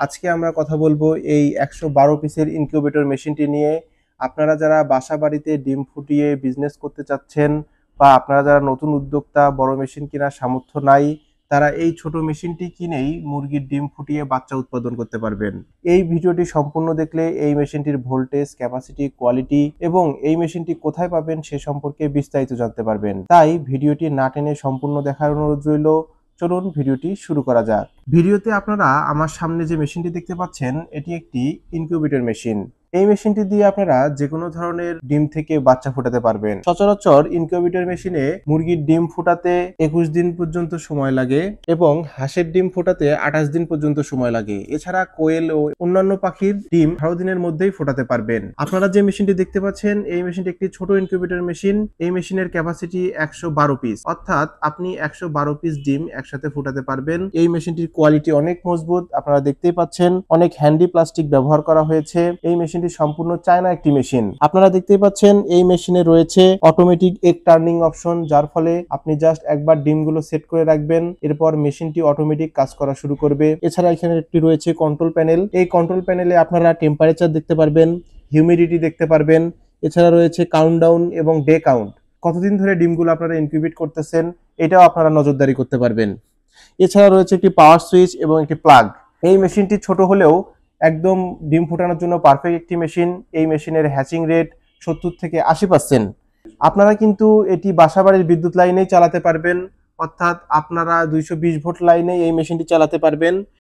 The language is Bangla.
আজকে আমরা কথা বলবো এই ১১২ পিসের ইনকিউবেটর মেশিনটি নিয়ে। আপনারা যারা বাসা বাড়িতে ডিম ফুটিয়ে বিজনেস করতে চাচ্ছেন বা আপনারা যারা নতুন উদ্যোক্তা, বড় মেশিন কেনার সামর্থ্য নাই, তারা এই ছোট মেশিনটি কিনেই মুরগির ডিম ফুটিয়ে বাচ্চা উৎপাদন করতে পারবেন। এই ভিডিওটি সম্পূর্ণ দেখলে এই মেশিনটির ভোল্টেজ, ক্যাপাসিটি, কোয়ালিটি এবং এই মেশিনটি কোথায় পাবেন সে সম্পর্কে বিস্তারিত জানতে পারবেন। তাই ভিডিওটি না টেনে সম্পূর্ণ দেখার অনুরোধ রইল। চলুন ভিডিওটি শুরু করা যাক। ভিডিওতে আপনারা আমার সামনে যে মেশিনটি দেখতে পাচ্ছেন, এটি একটি ইনকিউবেটর মেশিন। এই মেশিনটি দিয়ে আপনারা যে কোনো ধরনের ডিম থেকে বাচ্চা ফোটাতে পারবেন। সচরাচর ইনকিউবেটর মেশিনে মুরগির ডিম ফোটাতে 21 দিন পর্যন্ত সময় লাগে এবং হাঁসের ডিম ফোটাতে 28 দিন পর্যন্ত সময় লাগে। এছাড়া কোয়েল ও অন্যান্য পাখির ডিম 18 দিনের মধ্যেই ফোটাতে পারবেন। আপনারা যে মেশিনটি দেখতে পাচ্ছেন, এই মেশিনটি একটি ছোট ইনকিউবেটর মেশিন। এই মেশিনের ক্যাপাসিটি 112 পিস, অর্থাৎ আপনি 112 পিস ডিম একসাথে ফোটাতে পারবেন। এই মেশিনটির কোয়ালিটি অনেক মজবুত, আপনারা দেখতেই পাচ্ছেন। অনেক হ্যান্ডি প্লাস্টিক ব্যবহার করা হয়েছে। এই মেশিনটি সম্পূর্ণ চায়না একটি মেশিন। আপনারা দেখতেই পাচ্ছেন এই মেশিনে রয়েছে অটোমেটিক এগ টার্নিং অপশন, যার ফলে আপনি জাস্ট একবার ডিমগুলো সেট করে রাখবেন, এরপর মেশিনটি অটোমেটিক কাজ করা শুরু করবে। এছাড়া এখানে একটি রয়েছে কন্ট্রোল প্যানেল। এই কন্ট্রোল প্যানেলে আপনারা টেম্পারেচার দেখতে পারবেন, হিউমিডিটি দেখতে পারবেন। এছাড়া রয়েছে কাউন্টডাউন এবং ডে কাউন্ট, কতদিন ধরে ডিমগুলো আপনারা ইনকিউবেট করতেছেন এটাও আপনারা নজরদারি করতে পারবেন। এছাড়া রয়েছে একটি পাওয়ার সুইচ এবং একটি প্লাগ। এই মেশিনটি ছোট হলেও একদম ডিম ফোটানোর জন্য পারফেক্ট একটি মেশিন। এই মেশিনের হ্যাচিং রেট 70 থেকে 80%। আপনারা কিন্তু এটি বাসাবাড়ির বিদ্যুৎ লাইনেই চালাতে পারবেন, অর্থাৎ আপনারা 220 ভোল্ট লাইনে এই মেশিনটি চালাতে পারবেন।